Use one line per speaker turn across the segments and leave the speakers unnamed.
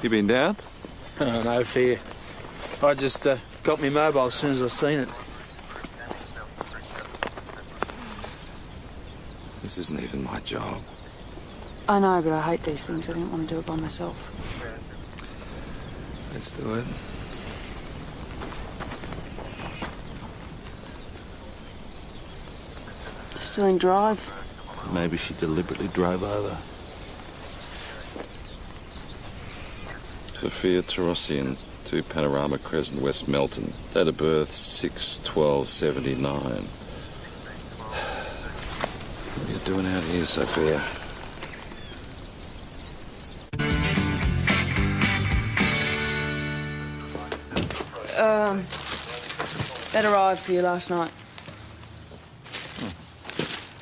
You been down?
Oh, no fear. I just got me mobile as soon as I seen it.
This isn't even my job.
I know, but I hate these things. I didn't want to do it by myself.
Let's do it.
Still in drive.
Maybe she deliberately drove over.
Sophia Tarossian, 2 Panorama Crescent, West Melton. Date of birth 6/12/79. What are you doing out here, Sophia?
That arrived for you last night.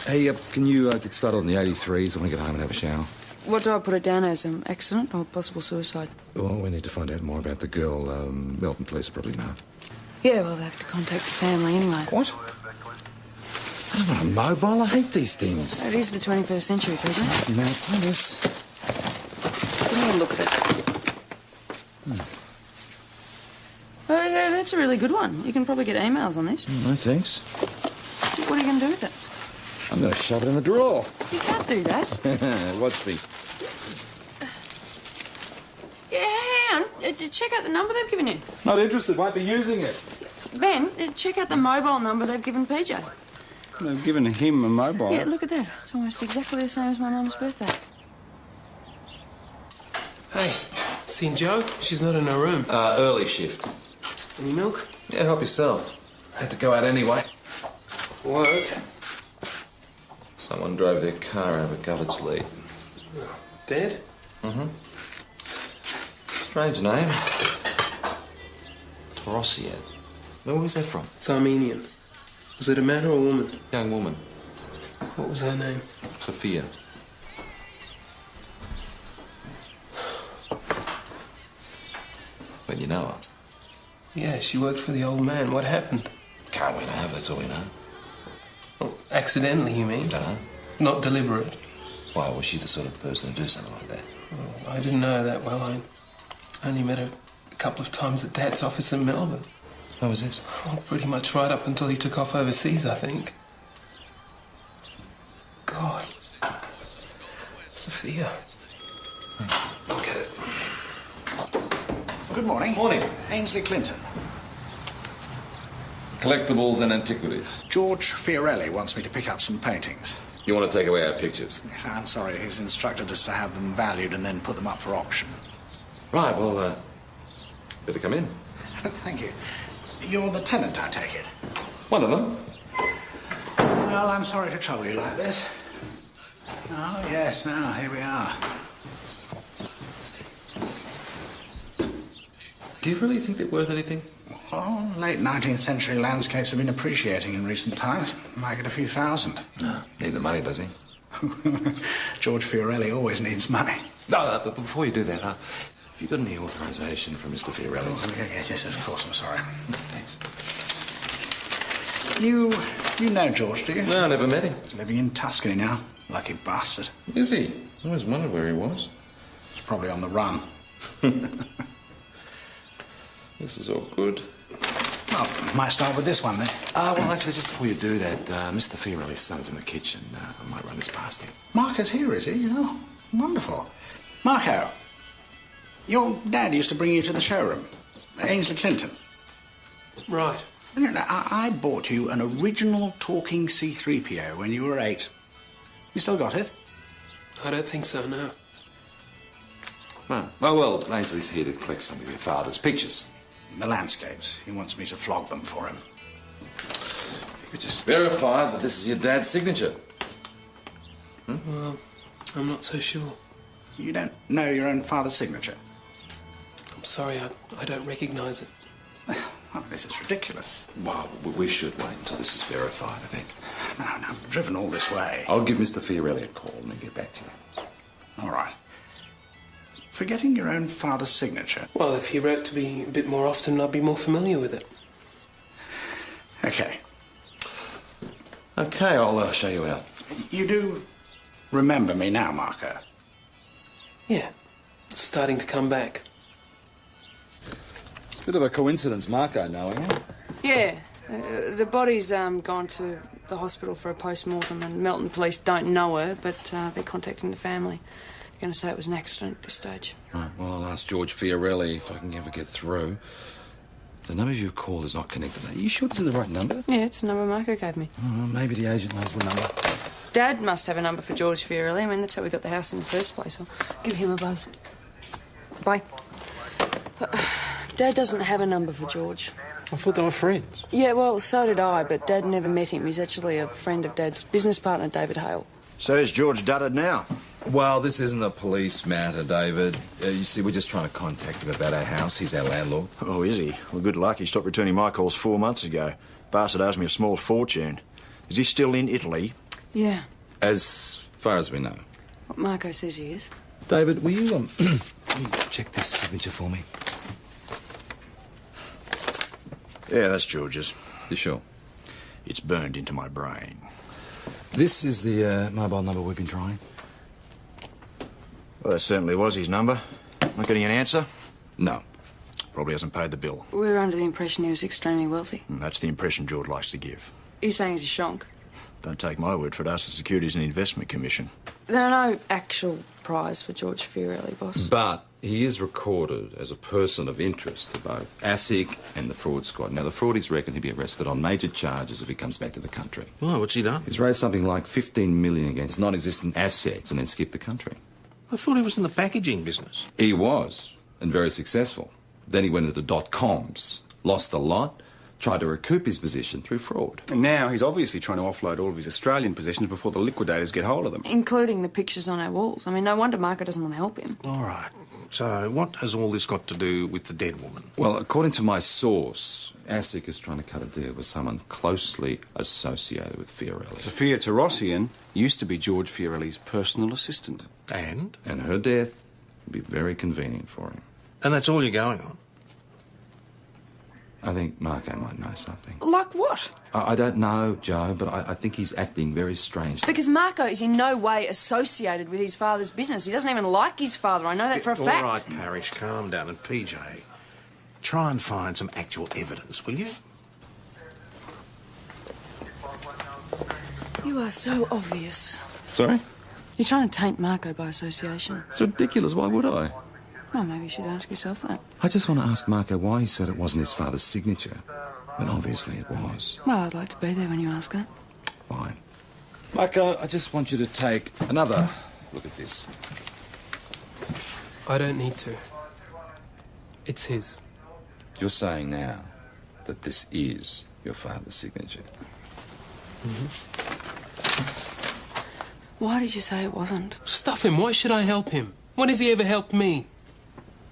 Hey, can you get started on the 83s? I want to get home and have a shower.
What do I put it down as? An accident or possible suicide?
Well, we need to find out more about the girl. Melton Police probably know.
Yeah, well, they have to contact the family anyway.
What? I don't want a mobile. I hate these things.
It is the 21st century, Peter.
Now, Thomas.
Give me a look at it. Oh, yeah, that's a really good one. You can probably get emails on this.
No, thanks.
What are you going to do with it?
I'm going to shove it in the drawer.
You can't do that.
Watch me.
Yeah, hang on. Check out the number they've given you.
Not interested. Won't be using it.
Ben, check out the mobile number they've given PJ.
They've given him a mobile.
Yeah, look at that. It's almost exactly the same as my mum's birthday.
Hey, seen Jo? She's not in her room.
Early shift.
Any milk?
Yeah, help yourself. Had to go out anyway.
Work?
Someone drove their car over Govert's Lead.
Dead?
Mm-hmm. Strange name. Tarossian. Where was that from?
It's Armenian. Was it a man or a woman?
Young woman.
What was her name?
Sophia. But you know her.
Yeah, she worked for the old man. What happened?
Can't we know? That's all we know.
Oh, accidentally, you mean?
Don't know.
Not deliberate.
Why, was she the sort of person to do something like that?
Oh, I didn't know her that well. I only met her a couple of times at Dad's office in Melbourne.
When was this?
Oh, pretty much right up until he took off overseas, I think. God. Sophia.
I'll get it.
Good morning.
Morning.
Ainsley Clinton.
Collectibles and antiquities.
George Fiorelli wants me to pick up some paintings.
You want to take away our pictures?
Yes, I'm sorry. He's instructed us to have them valued and then put them up for auction.
Right, well, better come in.
Thank you. You're the tenant, I take it?
One of them.
Well, I'm sorry to trouble you like this. Oh, yes, now, here we are.
Do you really think they're worth anything?
Oh, late 19th century landscapes have been appreciating in recent times. Might get a few thousand.
No, need the money, does he?
George Fiorelli always needs money.
No, but before you do that, have you got any authorization from Mr. Fiorelli?
Oh, yes, of course, I'm sorry.
Thanks.
You know George, do you?
No, I never met him.
He's living in Tuscany now. Lucky bastard.
Is he? I always wondered where he was.
He's probably on the run.
This is all good.
Well, might start with this one, then.
Well, actually, just before you do that, Mr. Fiorelli's son's in the kitchen. I might run this past him.
Marco's here, is he? Oh, wonderful. Marco, your dad used to bring you to the showroom. Ainsley Clinton.
Right.
No, I bought you an original talking C-3PO when you were 8. You still got it?
I don't think so, no.
Oh, well, Ainsley's here to collect some of your father's pictures.
The landscapes. He wants me to flog them for him.
You could just verify that this is your dad's signature.
Well, I'm not so sure.
You don't know your own father's signature?
I'm sorry, I don't recognize it.
Oh, this is ridiculous.
Well, we should wait until this is verified, I think.
No, I've driven all this way.
I'll give Mr. Fiorelli a call and then get back to you.
All right. Forgetting your own father's signature.
Well, if he wrote to me a bit more often, I'd be more familiar with it.
Okay.
Okay, I'll show you out.
You do remember me now, Marco?
Yeah, it's starting to come back.
Bit of a coincidence, Marco knowing it.
Yeah. The body's gone to the hospital for a post-mortem, and Melton police don't know her, but they're contacting the family. They're going to say it was an accident at this stage.
Right, well, I'll ask George Fiorelli if I can ever get through. The number you called is not connected. Are you sure this is the right number?
Yeah, it's the number Marco gave me.
Oh, well, maybe the agent knows the number.
Dad must have a number for George Fiorelli. I mean, that's how we got the house in the first place. I'll give him a buzz. Bye. Dad doesn't have a number for George.
I thought they were friends.
Yeah, well, so did I, but Dad never met him. He's actually a friend of Dad's business partner, David Hale.
So is George dudded now?
Well, this isn't a police matter, David. You see, we're just trying to contact him about our house. He's our landlord.
Oh, is he? Well, good luck. He stopped returning my calls 4 months ago. Bastard owes me a small fortune. Is he still in Italy?
Yeah,
As far as we know.
what Marco says he is.
David, will you, will you check this signature for me?
Yeah, that's George's.
You sure?
It's burned into my brain.
This is the mobile number we've been trying.
Well, that certainly was his number. Not getting an answer?
No.
Probably hasn't paid the bill.
We were under the impression he was extremely wealthy.
That's the impression George likes to give.
You're saying he's a shonk?
Don't take my word for it. Ask the Securities and Investment Commission.
There are no actual prize for George Fiorelli, boss.
But he is recorded as a person of interest to both ASIC and the fraud squad. Now, the fraudies reckon he'll be arrested on major charges if he comes back to the country.
Oh, what's he done?
He's raised something like 15 million against non-existent assets and then skipped the country.
I thought he was in the packaging business.
He was, and very successful. Then he went into dot-coms, lost a lot, tried to recoup his position through fraud.
And now he's obviously trying to offload all of his Australian possessions before the liquidators get hold of them.
Including the pictures on our walls. I mean, no wonder Marco doesn't want to help him.
All right. So what has all this got to do with the dead woman?
Well, according to my source, ASIC is trying to cut a deal with someone closely associated with Fiorelli.
Sophia Tarossian used to be George Fiorelli's personal assistant.
And?
And her death would be very convenient for him.
And that's all you're going on?
I think Marco might know something.
Like what?
I don't know, Joe, but I think he's acting very strange.
Because Marco is in no way associated with his father's business. He doesn't even like his father. I know that for a fact.
All right, Parrish, calm down. And PJ, try and find some actual evidence, will you?
You are so obvious.
Sorry?
You're trying to taint Marco by association.
It's ridiculous. Why would I?
Well, maybe you should ask yourself that.
I just want to ask Marco why he said it wasn't his father's signature, when obviously it was.
Well, I'd like to be there when you ask that.
Fine. Marco, I just want you to take another look at this.
I don't need to. It's his.
You're saying now that this is your father's signature?
Why did you say it wasn't?
Stuff him. Why should I help him? When has he ever helped me?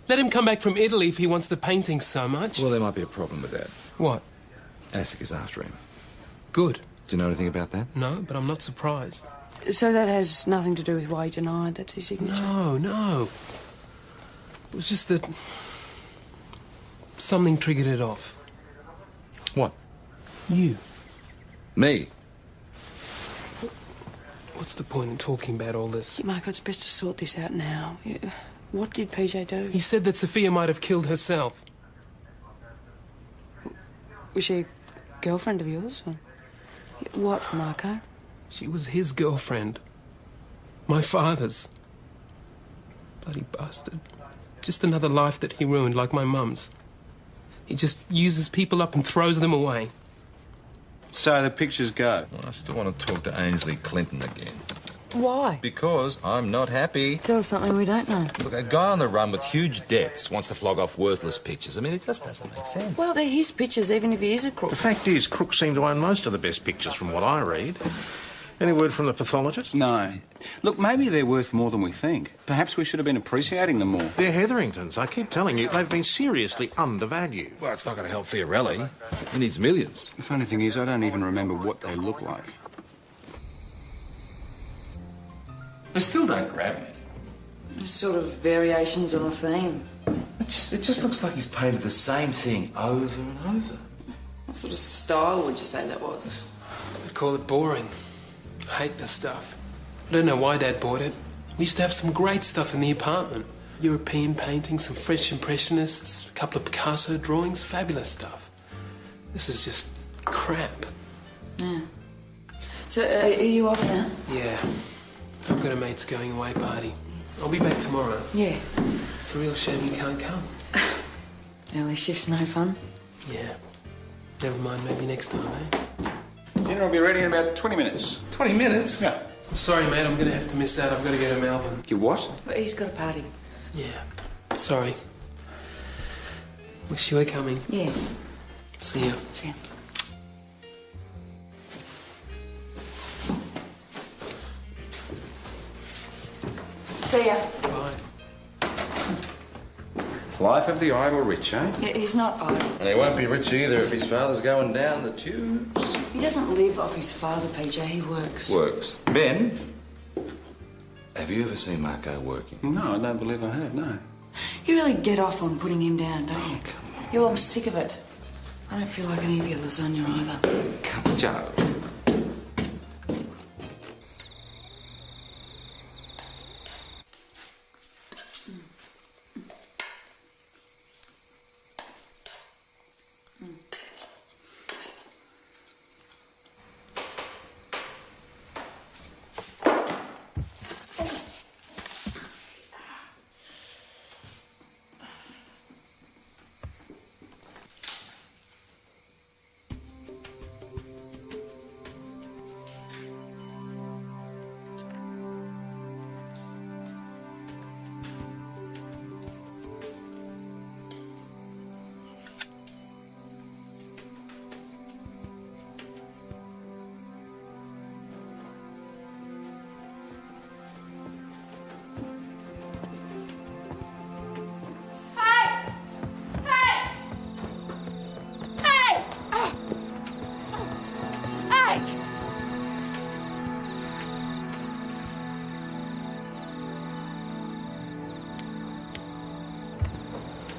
Let him come back from Italy if he wants the painting so much.
Well, there might be a problem with that.
What?
ASIC is after him.
Good.
Do you know anything about that?
No, but I'm not surprised.
So that has nothing to do with why he denied that's his signature?
No. It was just that something triggered it off.
What?
You.
Me?
What's the point in talking about all this?
Marco, it's best to sort this out now. What did PJ do?
He said that Sophia might have killed herself.
Was she a girlfriend of yours? Or... What, Marco?
She was his girlfriend. My father's. Bloody bastard. Just another life that he ruined, like my mum's. He just uses people up and throws them away.
So the pictures go.
Well, I still want to talk to Ainsley Clinton again.
Why?
Because I'm not happy.
Tell us something we don't know.
Look, a guy on the run with huge debts wants to flog off worthless pictures. I mean, it just doesn't make sense.
Well, they're his pictures, even if he is a crook.
The fact is, crooks seem to own most of the best pictures from what I read. Any word from the pathologist?
No. Look, maybe they're worth more than we think. Perhaps we should have been appreciating them more.
They're Hetheringtons. I keep telling you, they've been seriously undervalued.
Well, it's not going to help Fiorelli. He needs millions.
The funny thing is, I don't even remember what they look like. They still don't grab me.
Sort of variations on a theme.
It just looks like he's painted the same thing over and over.
What sort of style would you say that was?
I'd call it boring. I hate this stuff. I don't know why Dad bought it. We used to have some great stuff in the apartment. European paintings, some French Impressionists, a couple of Picasso drawings. Fabulous stuff. This is just crap.
Yeah. So, are you off now?
Yeah. I've got a mate's going away party. I'll be back tomorrow.
Yeah.
It's a real shame you can't come.
Early shift's no fun.
Yeah. Never mind, maybe next time, eh?
Dinner will be ready in about 20 minutes.
20 minutes?
Yeah.
I'm sorry, mate, I'm going to have to miss out. I've got to go to Melbourne.
You what?
But he's got a party.
Yeah. Sorry. Wish you were coming.
Yeah.
See ya.
See ya. See ya.
Bye.
Life of the idle rich, eh?
Yeah, he's not idle.
And he won't be rich either if his father's going down the tubes.
He doesn't live off his father, PJ. He works.
Works. Ben, have you ever seen Marco working?
No, I don't believe I have, no.
You really get off on putting him down, don't you?
Come on.
Yeah, well, I'm sick of it. I don't feel like any of your lasagna either.
Come on, Joe.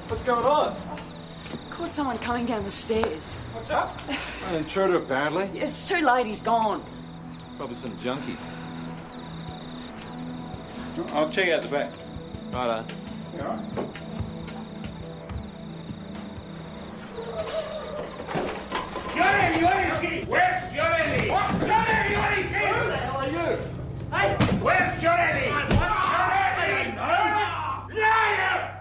What's going on?
Caught someone coming down the stairs.
What's up?
An intruder, apparently.
It's too late. He's gone.
Probably some junkie.
I'll check out the back.
Righto.
You all right?
Where's Fiorelli? What? Fiorelli, what is he? Who the hell are you? Hey, where's Fiorelli? What's Fiorelli? Liar!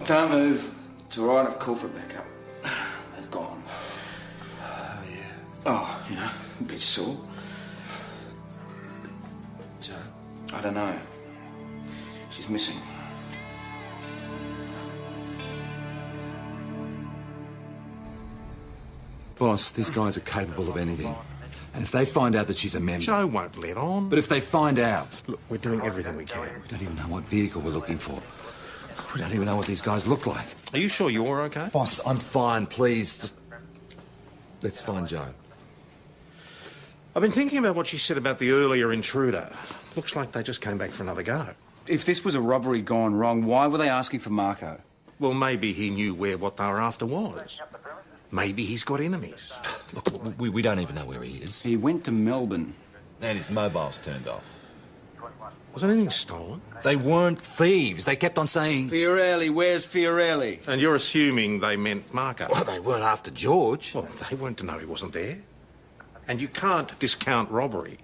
Don't move. It's all right, I've called for backup. They've gone.
Oh, yeah.
Oh, you know, a bit sore.
Joe?
I don't know. She's missing.
Boss, these guys are capable of anything. And if they find out that she's a member...
Joe won't let on.
But if they find out...
Look, we're doing everything we can.
We don't even know what vehicle we're looking for. We don't even know what these guys look like.
Are you sure you're okay?
Boss, I'm fine, please. Just... let's find Joe.
I've been thinking about what she said about the earlier intruder. Looks like they just came back for another go.
If this was a robbery gone wrong, why were they asking for Marco?
Well, maybe he knew where what they were after was. Maybe he's got enemies.
Look, we don't even know where he is.
He went to Melbourne.
And his mobile's turned off.
Was anything stolen?
They weren't thieves. They kept on saying...
Fiorelli, where's Fiorelli?
And you're assuming they meant Marco?
Well, they weren't after George.
Well, they weren't to know he wasn't there. And you can't discount robbery.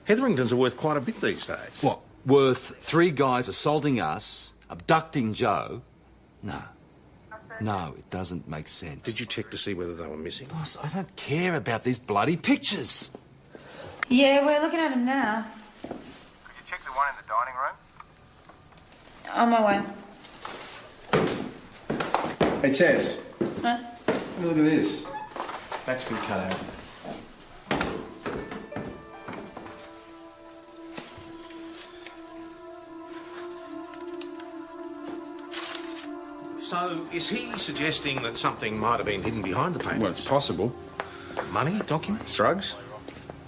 Hetheringtons are worth quite a bit these days.
What, worth 3 guys assaulting us, abducting Joe? No. No, it doesn't make sense.
Did you check to see whether they were missing?
Boss, I don't care about these bloody pictures.
Yeah, we're looking at him now.
Could you check the one in the dining room?
On my way.
Hey, Tess.
Huh?
Have a look at this. Back's been cut out.
So, is he suggesting that something might have been hidden behind the paintings?
Well, it's possible.
Money, documents?
Drugs?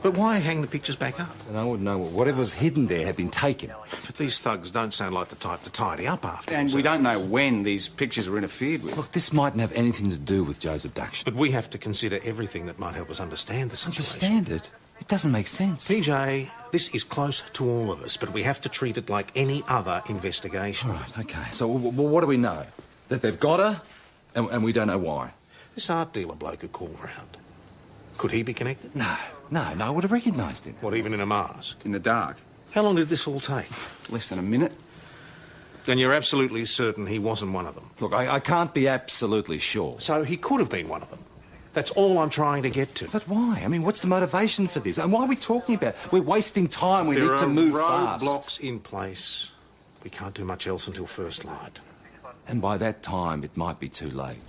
But why hang the pictures back up?
And I would know whatever was hidden there had been taken.
But these thugs don't sound like the type to tidy up after.
And we don't know when these pictures were interfered with.
Look, this mightn't have anything to do with Joe's abduction.
But we have to consider everything that might help us understand the situation.
Understand it? It doesn't make sense.
PJ, this is close to all of us, but we have to treat it like any other investigation.
All right, OK. So what do we know? That they've got her, and we don't know why?
This art dealer bloke who called round. Could he be connected?
No, I would have recognised him.
What, even in a mask?
In the dark.
How long did this all take?
Less than a minute.
And you're absolutely certain he wasn't one of them?
Look, I can't be absolutely sure.
So he could have been one of them. That's all I'm trying to get to.
But why? I mean, what's the motivation for this? And why are we talking about it? We're wasting time. We need to move fast.
There are roadblocks in place. We can't do much else until first light.
And by that time, it might be too late.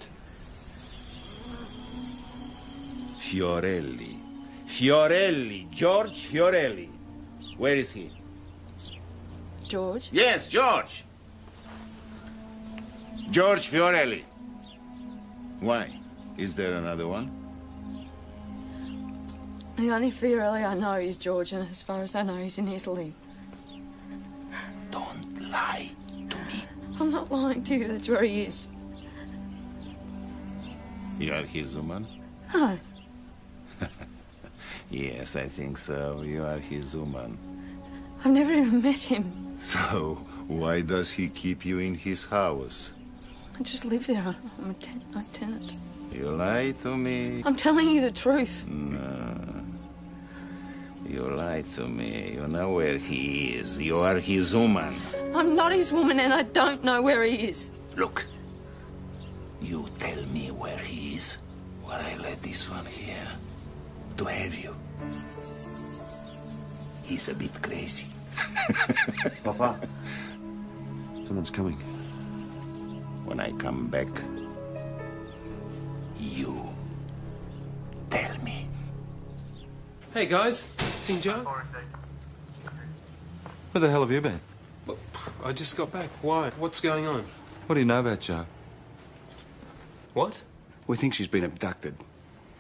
Fiorelli. Fiorelli. George Fiorelli. Where is he?
George?
Yes, George. George Fiorelli. Why? Is there another one?
The only Fiorelli I know is George, and as far as I know, he's in Italy.
Don't lie to me.
I'm not lying to you, that's where he is.
You are his woman?
No.
Yes, I think so. You are his woman.
I've never even met him.
So, why does he keep you in his house?
I just live there. I'm a tenant.
You lie to me.
I'm telling you the truth.
No. You lie to me. You know where he is. You are his woman.
I'm not his woman, and I don't know where he is.
Look. You tell me where he is, or I let this one here to have you. He's a bit crazy.
Papa, someone's coming.
When I come back, you tell me.
Hey, guys. Seen Joe?
Where the hell have you been?
Well, I just got back. Why? What's going on?
What do you know about Joe?
What?
We think she's been abducted.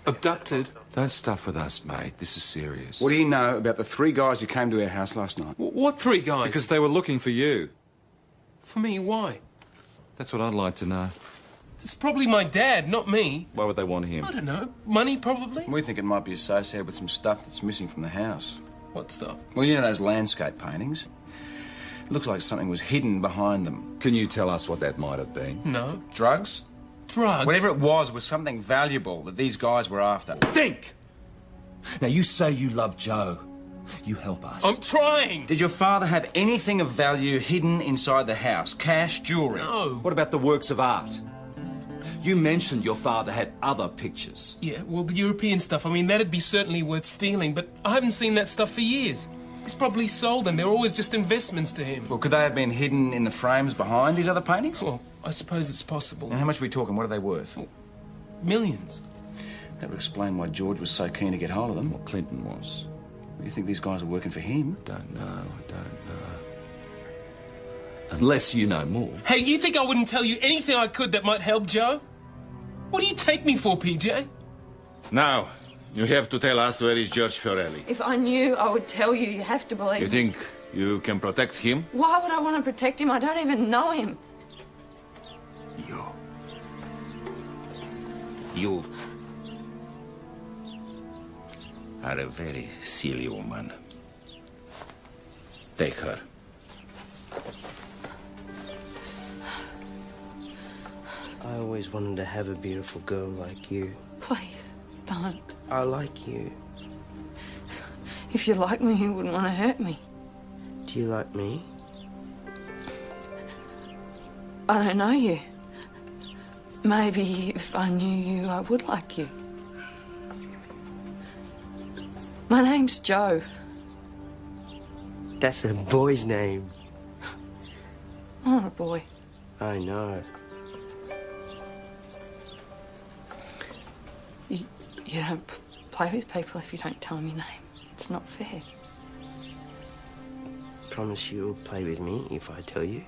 Abducted?
Don't stuff with us, mate. This is serious.
What do you know about the 3 guys who came to our house last night?
What 3 guys?
Because they were looking for you.
For me, why?
That's what I'd like to know.
It's probably my dad, not me.
Why would they want him?
I don't know. Money, probably?
We think it might be associated with some stuff that's missing from the house.
What stuff?
Well, you know those landscape paintings? It looks like something was hidden behind them.
Can you tell us what that might have been?
No.
Drugs?
Drugs?
Whatever it was something valuable that these guys were after.
Think! Now, you say you love Joe. You help us.
I'm trying!
Did your father have anything of value hidden inside the house? Cash, jewellery?
No.
What about the works of art? You mentioned your father had other pictures.
Yeah, well, the European stuff, I mean, that'd be certainly worth stealing, but I haven't seen that stuff for years. He's probably sold them. They're always just investments to him.
Well, could they have been hidden in the frames behind these other paintings?
Well, I suppose it's possible.
And how much are we talking? What are they worth?
Well, millions.
That would explain why George was so keen to get hold of them.
What Clinton was.
Do you think these guys are working for him?
I don't know. Unless you know more.
Hey, you think I wouldn't tell you anything I could that might help Joe? What do you take me for, PJ?
Now, you have to tell us where is George Fiorelli.
If I knew, I would tell you. You have to believe
You
me.
think you can protect him?
Why would I want to protect him? I don't even know him.
You are a very silly woman. Take her.
I always wanted to have a beautiful girl like you.
Please, don't.
I like you.
If you like me, you wouldn't want to hurt me.
Do you like me?
I don't know you. Maybe if I knew you, I would like you. My name's Joe.
That's a boy's name.
I'm not a boy.
I know.
You don't play with people if you don't tell them your name. It's not fair.
Promise you'll play with me if I tell you?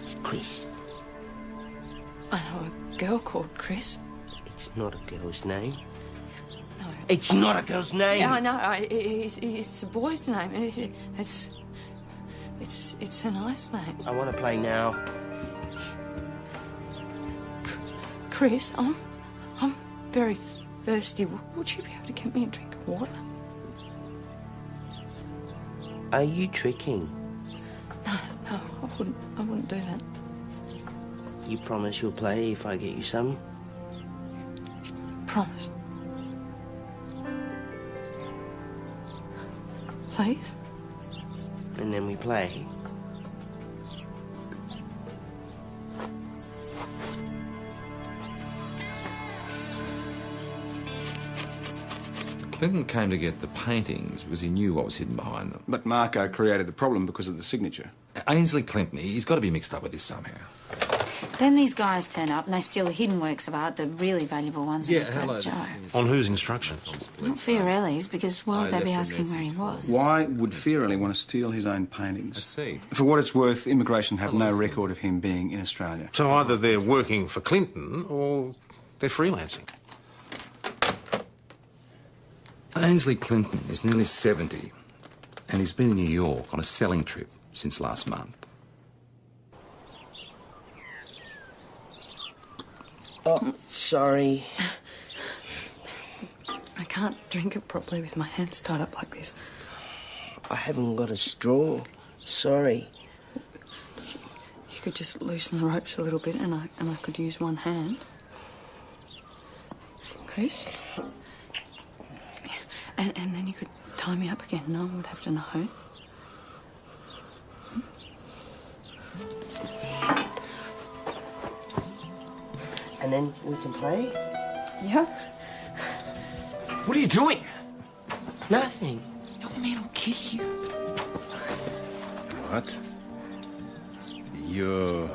It's Chris.
I know a girl called Chris.
It's not a girl's name.
No.
It's not a girl's name!
Yeah, I know. It's a boy's name. It's a nice name.
I want to play now.
Chris, I'm very thirsty. Would you be able to get me a drink of water?
Are you tricking?
No, I wouldn't do that.
You promise you'll play if I get you some?
Promise. Please?
And then we play.
Clinton came to get the paintings because he knew what was hidden behind them.
But Marco created the problem because of the signature.
Ainsley Clinton, he's got to be mixed up with this somehow.
Then these guys turn up and they steal the hidden works of art, the really valuable ones.
Yeah,
and they
hello.
grab Joe.
On whose instructions?
Not Fiorelli's, because why would they be asking where he was?
Why would Fiorelli want to steal his own paintings?
I see.
For what it's worth, immigration have no record of him being in Australia.
So either they're working for Clinton or they're freelancing.
Ainsley Clinton is nearly 70, and he's been in New York on a selling trip since last month.
Oh, sorry.
I can't drink it properly with my hands tied up like this.
I haven't got a straw. Sorry.
You could just loosen the ropes a little bit and I could use one hand. Chris? And then you could tie me up again. No one would have to know.
And then we can play?
Yeah?
What are you doing? Nothing.
Your man will kill you.
What? You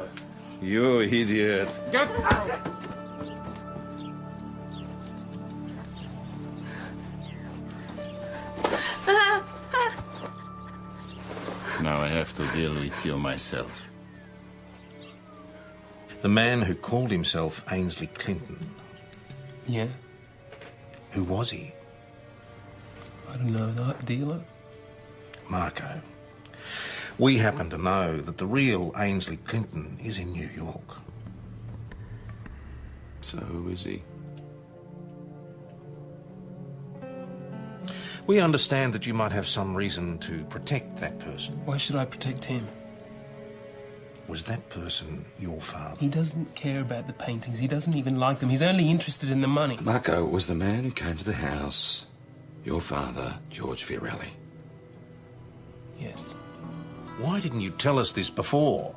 idiot. Now I have to deal with you myself.
The man who called himself Ainsley Clinton.
Yeah?
Who was he?
I don't know, an art dealer?
Marco. We happen to know that the real Ainsley Clinton is in New York.
So who is he?
We understand that you might have some reason to protect that person.
Why should I protect him?
Was that person your father?
He doesn't care about the paintings. He doesn't even like them. He's only interested in the money.
Marco was the man who came to the house. Your father, George Fiorelli.
Yes.
Why didn't you tell us this before?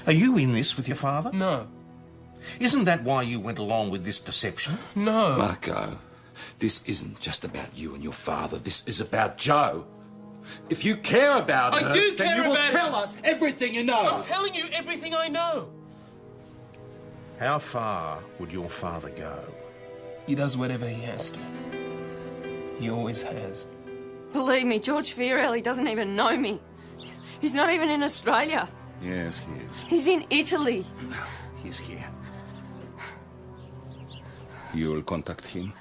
Are you in this with your father?
No.
Isn't that why you went along with this deception?
No.
Marco, this isn't just about you and your father. This is about Joe. If you care about her, then you will tell us everything you know.
I'm telling you everything I know.
How far would your father go?
He does whatever he has to. He always has.
Believe me, George Fiorelli doesn't even know me. He's not even in Australia.
Yes, he is.
He's in Italy.
He's here. You will contact him.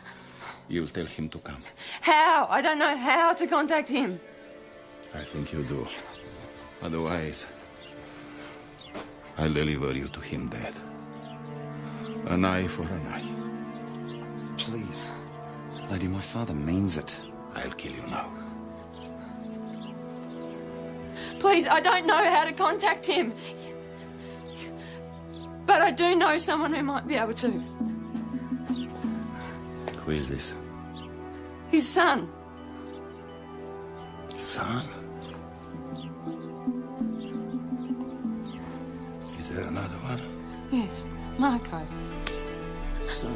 You will tell him to come.
How? I don't know how to contact him.
I think you do. Otherwise, I'll deliver you to him dead. An eye for an eye.
Please. Lady, my father means it.
I'll kill you now.
Please, I don't know how to contact him. But I do know someone who might be able to.
Who is this?
His son.
Son? Is there another one?
Yes, Marco.
So,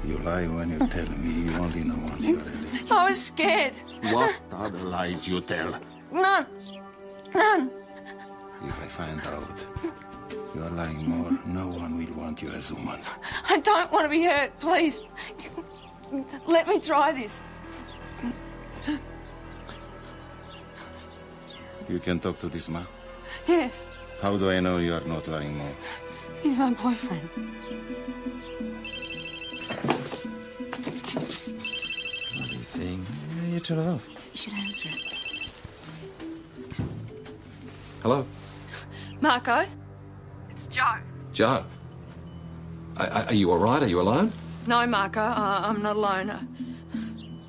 you lie when you tell me you only know one Fiorelli.
I was scared.
What other lies you tell?
None. None.
If I find out you are lying more, no one will want you as a woman.
I don't want to be hurt, please. Let me try this.
You can talk to this man?
Yes,
How do I know you are not lying more?
he's my boyfriend.
Bloody thing. You turn it off.
You should answer it.
Hello?
Marco? It's Joe.
Joe? Are you all right? Are you alone?
No, Marco, I'm not alone.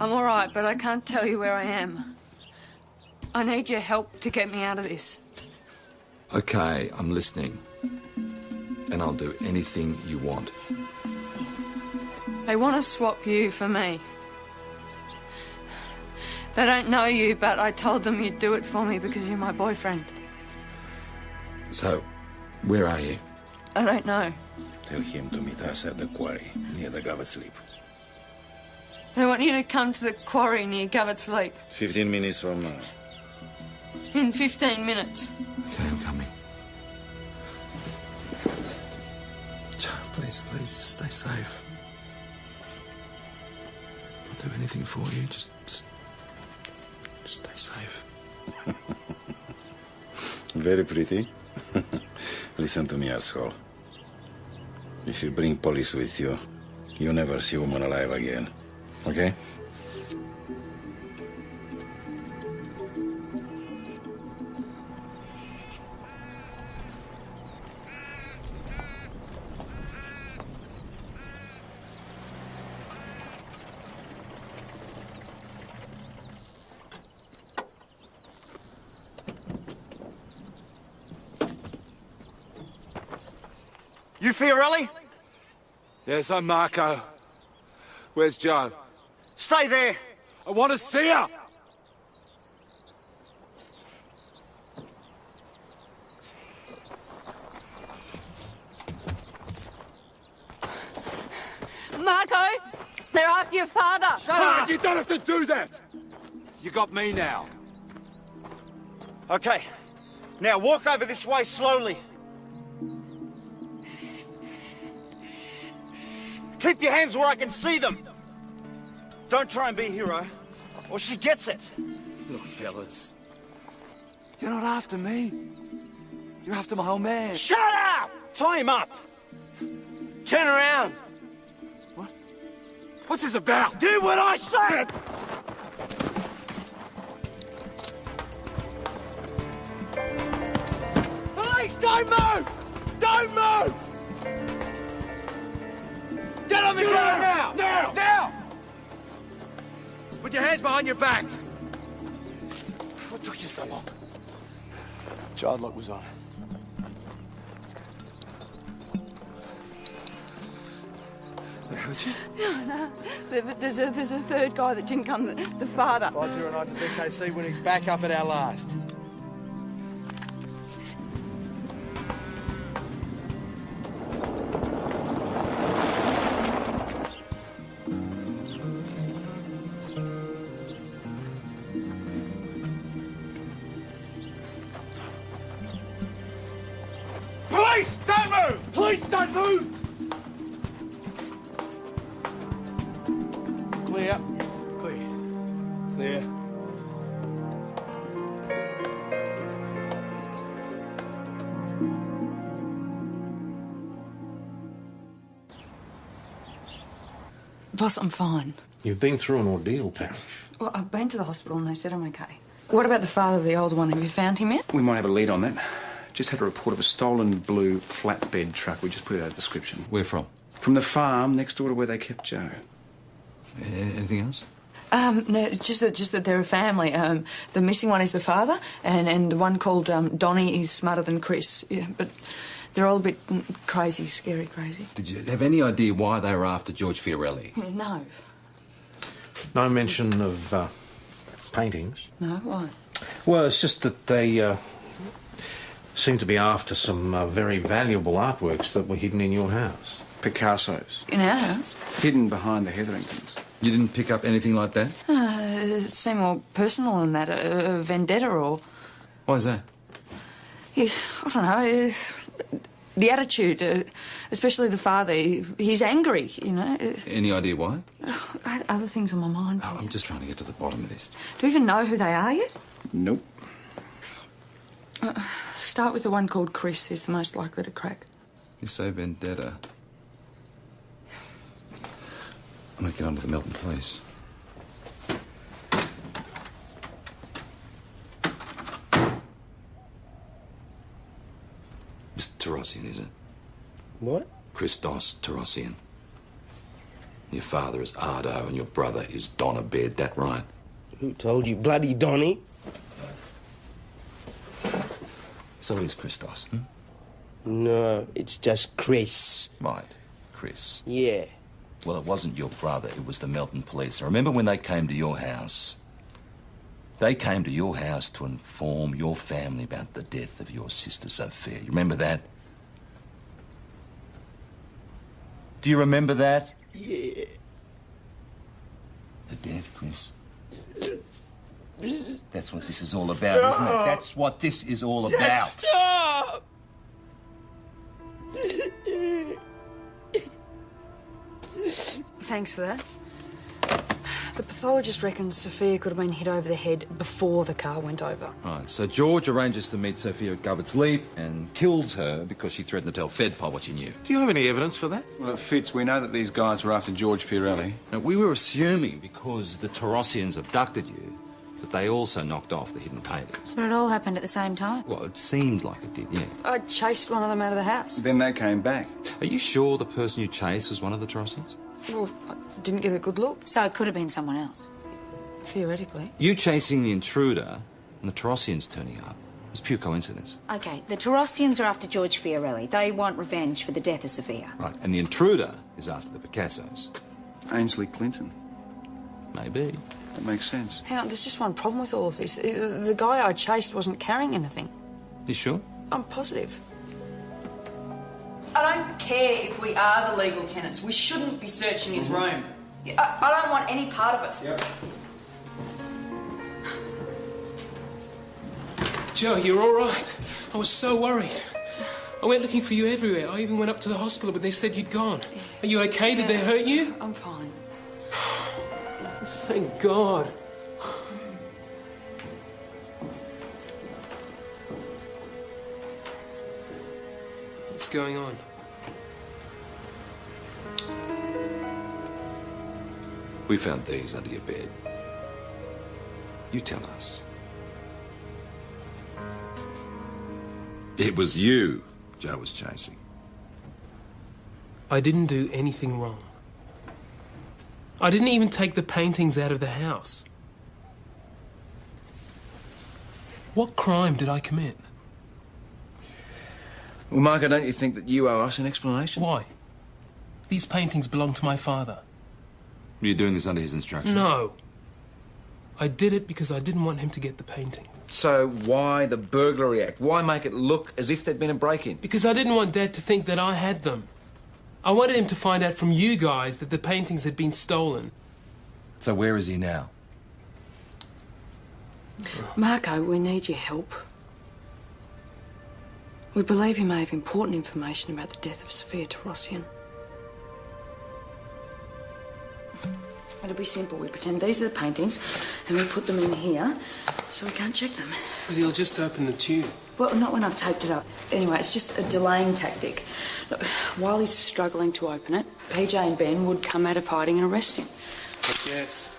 I'm all right, but I can't tell you where I am. I need your help to get me out of this.
Okay, I'm listening. And I'll do anything you want.
They want to swap you for me. They don't know you, but I told them you'd do it for me because you're my boyfriend.
So, where are you?
I don't know.
Tell him to meet us at the quarry near the Govett Sleep.
They want you to come to the quarry near Govett Sleep
15 minutes from now.
in 15 minutes.
Okay, I'm coming. Please, stay safe. I'll do anything for you. Just stay safe.
Very pretty. Listen to me, arsehole. If you bring police with you, you never see a woman alive again. Okay?
You Fiorelli?
Yes, I'm Marco. Where's Joe?
Stay there.
I want to see her!
Marco, they're after your father.
Shut up! You don't have to do that! You got me now.
Okay. Now walk over this way slowly. Keep your hands where I can see them. Don't try and be a hero, or she gets it.
Look, fellas. You're not after me. You're after my old man.
Shut up! Tie him up. Turn around.
What's this about?
Do what I say!
Police, don't move! Don't move!
Get on the ground now!
Now!
Now! Put your hands behind your backs.
What took you so long? Child lock was on. They hurt you?
No. There's a third guy that didn't come, the father.
509 to BKC when he's back up at our last.
Police, don't move! Police, don't move!
Clear.
Clear.
Boss, I'm fine.
You've been through an ordeal, Parrish.
Well, I've been to the hospital and they said I'm okay. What about the father, the older one? Have you found him yet?
We might have a lead on that. Just had a report of a stolen blue flatbed truck. We just put out a description.
Where from?
From the farm next door to where they kept Joe.
Anything else?
No, just that they're a family. The missing one is the father, and the one called Donnie is smarter than Chris. Yeah, but they're all a bit crazy, scary crazy.
Did you have any idea why they were after George Fiorelli?
Yeah, no.
No mention of paintings.
No, why?
Well, it's just that they seem to be after some very valuable artworks that were hidden in your house.
Picasso's.
In our house?
Hidden behind the Hetheringtons.
You didn't pick up anything like that?
It seemed more personal than that. A vendetta or...
Why is that?
Yeah, I don't know. The attitude, especially the father. He's angry, you know.
Any idea why?
I had other things on my mind.
Oh, I'm just trying to get to the bottom of this.
Do we even know who they are yet?
Nope.
Start with the one called Chris. He's the most likely to crack.
You say vendetta. I'm going to get onto the Melton police. Mr. Tarosian, is it?
What?
Christos Tarossian. Your father is Ardo and your brother is Don Abed, that right?
Who told you, bloody Donny?
So it is Christos,
No, it's just Chris.
Right, Chris.
Yeah.
Well, it wasn't your brother, it was the Melton police. I remember when they came to your house. They came to your house to inform your family about the death of your sister Sophia. You remember that? Do you remember that?
Yeah.
The death, Chris. That's what this is all about, isn't it? That's what this is all about.
Stop!
Thanks for that. The pathologist reckons Sophia could have been hit over the head before the car went over.
Right, so George arranges to meet Sophia at Govert's Leap and kills her because she threatened to tell Fedpol what she knew.
Do you have any evidence for that?
Well, it fits. We know that these guys were after George Fiorelli.
Now, we were assuming because the Tarossians abducted you that they also knocked off the hidden paintings.
But it all happened at the same time.
Well, it seemed like it did, yeah.
I chased one of them out of the house.
Then they came back.
Are you sure the person you chased was one of the Tarossians?
Well, I didn't get a good look.
So it could have been someone else.
Theoretically.
You chasing the intruder and the Tarossians turning up. It's pure coincidence.
OK, the Tarossians are after George Fiorelli. They want revenge for the death of Sophia.
Right, and the intruder is after the Picassos.
Ainsley Clinton.
Maybe.
That makes sense.
Hang on, there's just one problem with all of this. The guy I chased wasn't carrying anything.
You sure?
I'm positive. I don't care if we are the legal tenants. We shouldn't be searching his room. I don't want any part of it.
Yep.
Joe, you're all right? I was so worried. I went looking for you everywhere. I even went up to the hospital, but they said you'd gone. Are you okay? Did they hurt you?
I'm fine.
Thank God. What's going on?
We found these under your bed. You tell us. It was you Joe was chasing.
I didn't do anything wrong. I didn't even take the paintings out of the house. What crime did I commit?
Well, Marco, don't you think that you owe us an explanation?
Why? These paintings belong to my father.
Were you doing this under his instruction?
No. I did it because I didn't want him to get the painting.
So why the burglary act? Why make it look as if there'd been a break-in?
Because I didn't want Dad to think that I had them. I wanted him to find out from you guys that the paintings had been stolen.
So where is he now?
Marco, we need your help. We believe you may have important information about the death of Sophia Tarossian. It'll be simple. We pretend these are the paintings and we put them in here so we can't check them.
But he'll just open the tube.
Well, not when I've taped it up. Anyway, it's just a delaying tactic. Look, while he's struggling to open it, PJ and Ben would come out of hiding and arrest him.
Yes.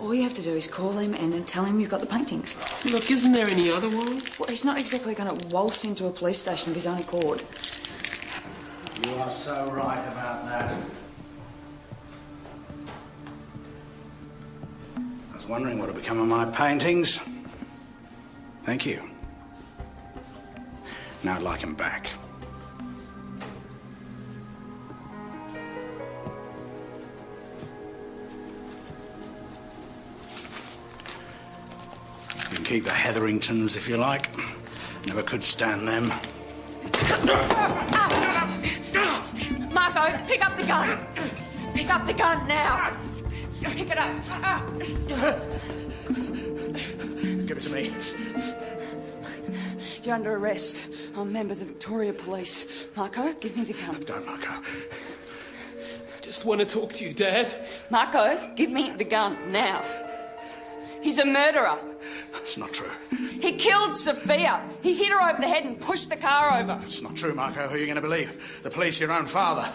All you have to do is call him and then tell him you've got the paintings.
Look, isn't there any other one?
Well, he's not exactly going to waltz into a police station of his own accord.
You are so right about that. I was wondering what had become of my paintings. Thank you. Now I'd like him back. You can keep the Hetheringtons if you like. Never could stand them.
Marco, pick up the gun. Pick up the gun now. Pick it up.
Give it to me.
You're under arrest. I'm a member of the Victoria Police. Marco, give me the gun.
Don't, Marco.
I just want to talk to you, Dad.
Marco, give me the gun now. He's a murderer.
It's not true.
He killed Sophia. He hit her over the head and pushed the car over.
It's not true, Marco. Who are you going to believe? The police, your own father.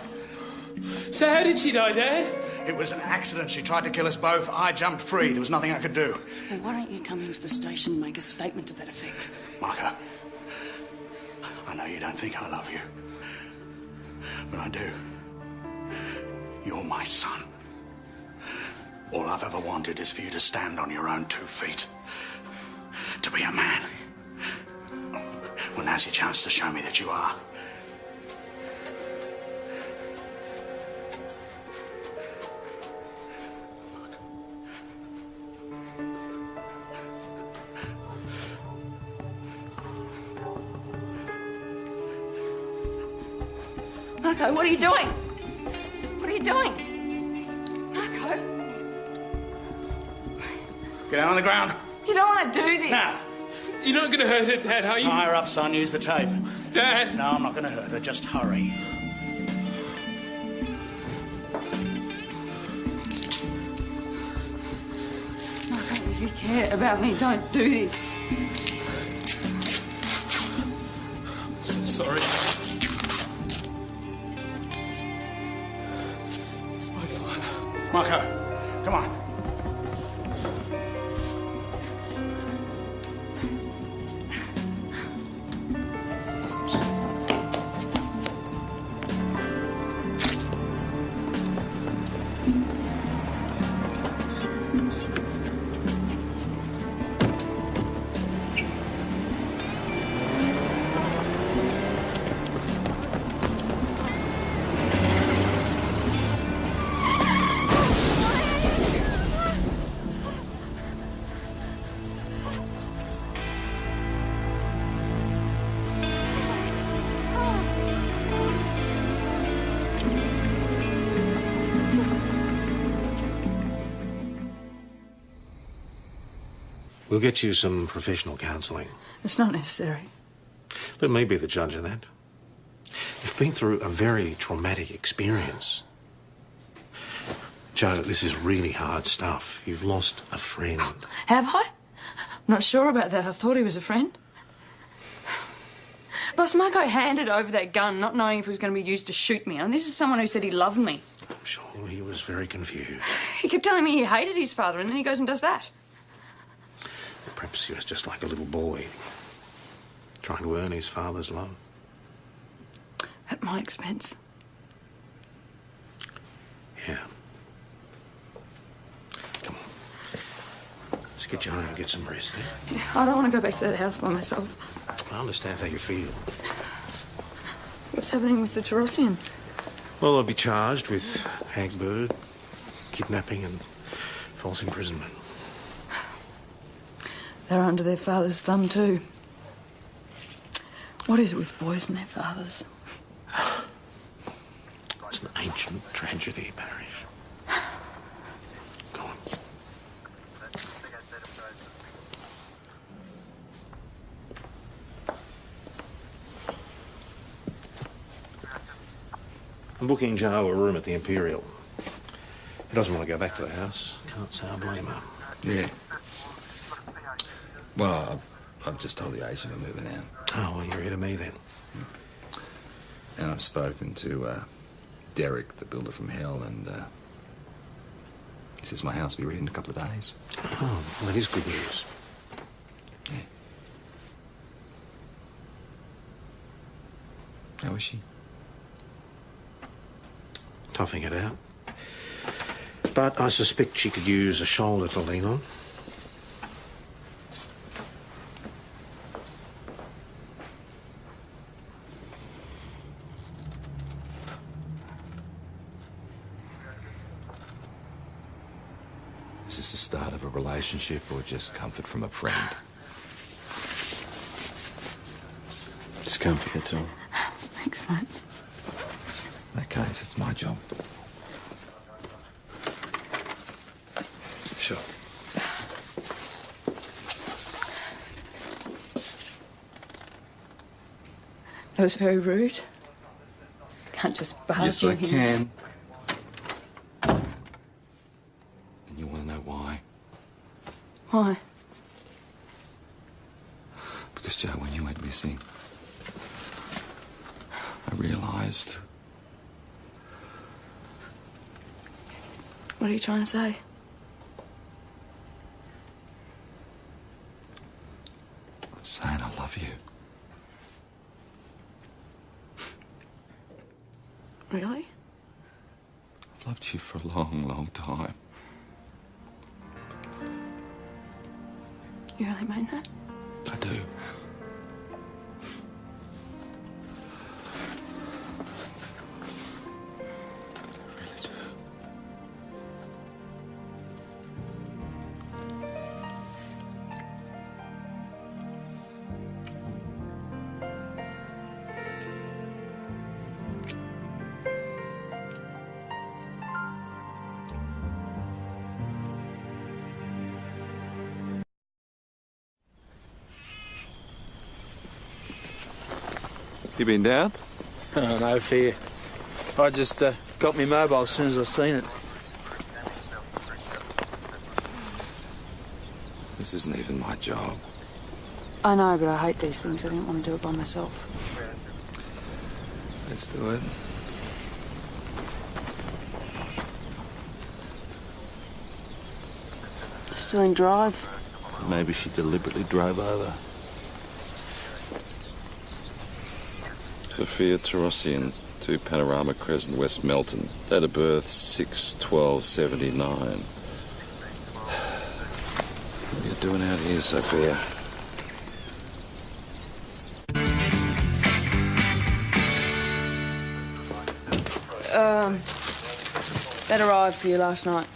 So how did she die, Dad?
It was an accident. She tried to kill us both. I jumped free. There was nothing I could do.
Well, why don't you come into the station and make a statement to that effect?
Marco, I know you don't think I love you, But I do. You're my son. All I've ever wanted is for you to stand on your own 2 feet. To be a man. Well, now's your chance to show me that you are.
Marco, what are you doing? What are you doing? Marco?
Get down on the ground.
You don't want to do this.
Now.
You're not going to hurt her, Dad, are you?
Tie her up, son. Use the tape.
Dad!
No, I'm not going to hurt her. Just hurry.
Marco, if you care about me, don't do this.
I'm so sorry. It's my father.
Marco, come on.
We'll get you some professional counselling.
It's not necessary.
Let me be the judge of that. You've been through a very traumatic experience. Joe, this is really hard stuff. You've lost a friend.
Have I? I'm not sure about that. I thought he was a friend. Boss, Marco handed over that gun not knowing if it was going to be used to shoot me. And this is someone who said he loved me.
I'm sure he was very confused.
He kept telling me he hated his father, and then he goes and does that.
Perhaps he was just like a little boy, trying to earn his father's love.
At my expense.
Yeah. Come on. Let's get you home and get some rest, eh?
I don't want to go back to that house by myself.
I understand how you feel.
What's happening with the Tarossian?
Well, they'll be charged with Hagbird, kidnapping and false imprisonment.
They're under their father's thumb too. What is it with boys and their fathers?
It's an ancient tragedy, Parrish. Go on. I'm booking Joe a room at the Imperial. He doesn't want to go back to the house. Can't say I blame her.
Yeah. Well, I've just told the agent we're moving out.
Oh, well, you're ahead of me then.
And I've spoken to Derek, the builder from hell, and he says my house will be ready in a couple of days.
Oh, well, that is good news.
Yeah. How is she?
Toughing it out. But I suspect she could use a shoulder to lean on.
Is this the start of a relationship or just comfort from a friend?
It's comfy, that's all.
Thanks, mate.
In that case, it's my job.
Sure.
That was very rude. Can't just barge
Yes,
in
I
here.
can. And you want to know why?
Why?
Because, Joe, when you went missing, I realised.
What are you trying to say?
I'm saying I love you.
Really?
I've loved you for a long, long time.
You really mean that?
I do. You been down?
Oh, no fear. I just got me mobile as soon as I seen it.
This isn't even my job.
I know, but I hate these things. I didn't want to do it by myself.
Let's do it.
Still in drive?
Maybe she deliberately drove over. Sophia Tarossian, 2 Panorama Crescent, West Melton. Date of birth 6/12/79. What are you doing out here, Sophia?
That arrived for you last night.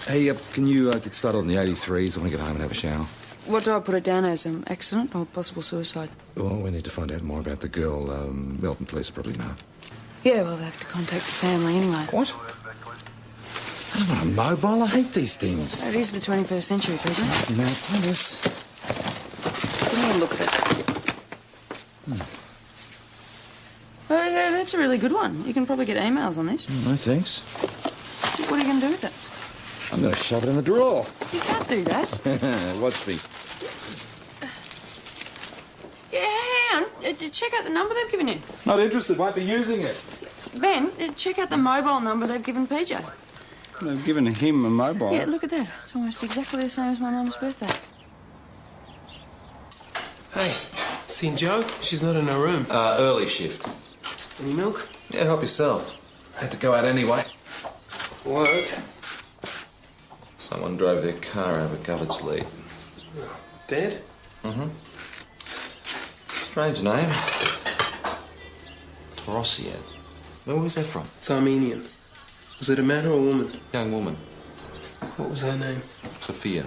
Hey, can you get started on the 83s? I want to get home and have a shower.
What do I put it down as? Accident or possible suicide?
Well, we need to find out more about the girl. Melton Police probably know.
Yeah, well, they have to contact the family anyway.
What? I don't want a mobile. I hate these things.
It is the 21st century, Peter.
Now, Thomas.
Give me a look at it. Oh, yeah, that's a really good one. You can probably get emails on this.
No, thanks.
What are you going to do with it?
I'm going to shove it in the drawer.
You can't do that.
Watch me.
Yeah, hang on. Check out the number they've given you.
Not interested. Won't be using it.
Ben, check out the mobile number they've given PJ.
They've given him a mobile.
Yeah, look at that. It's almost exactly the same as my mum's birthday.
Hey, seen Jo? She's not in her room.
Early shift.
Any milk?
Yeah, help yourself. Had to go out anyway.
Work?
Someone drove their car over Govert's Lead.
Dead?
Mm-hmm. Strange name. Tarossian. Where was that from?
It's Armenian. Was it a man or a woman?
Young woman.
What was her name?
Sophia.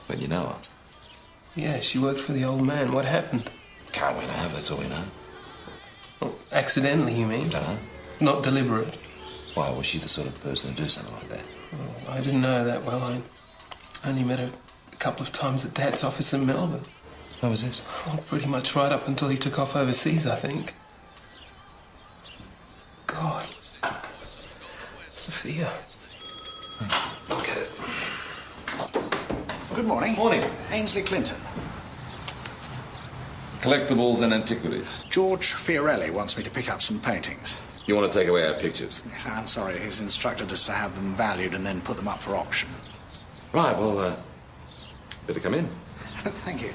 But you know her?
Yeah, she worked for the old man. What happened?
Can't we know? That's all we know.
Well, accidentally, you mean?
Don't know.
Not deliberate.
Why, was she the sort of person to do something like that?
Well, I didn't know her that well. I only met her a couple of times at Dad's office in Melbourne.
When was this?
Well, pretty much right up until he took off overseas, I think. God. Sophia.
Look at it.
Good morning.
Morning.
Ainsley Clinton.
Collectibles and antiquities.
George Fiorelli wants me to pick up some paintings.
You want to take away our pictures?
Yes, I'm sorry. He's instructed us to have them valued and then put them up for auction.
Right, well, better come in.
Thank you.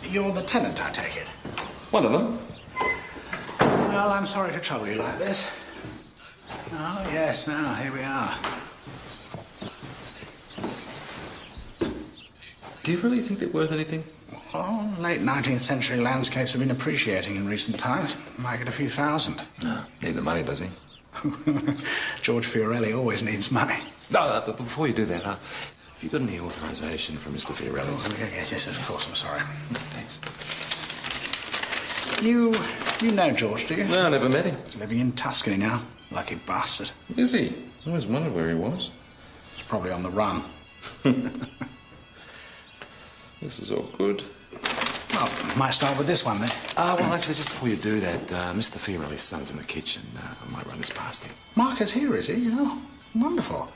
You're the tenant, I take it?
One of them.
Well, I'm sorry to trouble you like this. Oh, yes, now, here we are.
Do you really think they're worth anything?
Oh, late 19th century landscapes have been appreciating in recent times. Might get a few thousand.
No, need the money, does he?
George Fiorelli always needs money.
No, but before you do that, have you got any authorization from Mr. Fiorelli?
Oh, yes, of course, I'm sorry.
Thanks.
You know George, do you?
No, I never met him.
He's living in Tuscany now. Lucky bastard.
Is he? I always wondered where he was.
He's probably on the run.
This is all good.
Well, might start with this one, then.
Well, actually, just before you do that, Mr. Fiorelli's son's in the kitchen. I might run this past him.
Mark is here, is he? Oh, wonderful.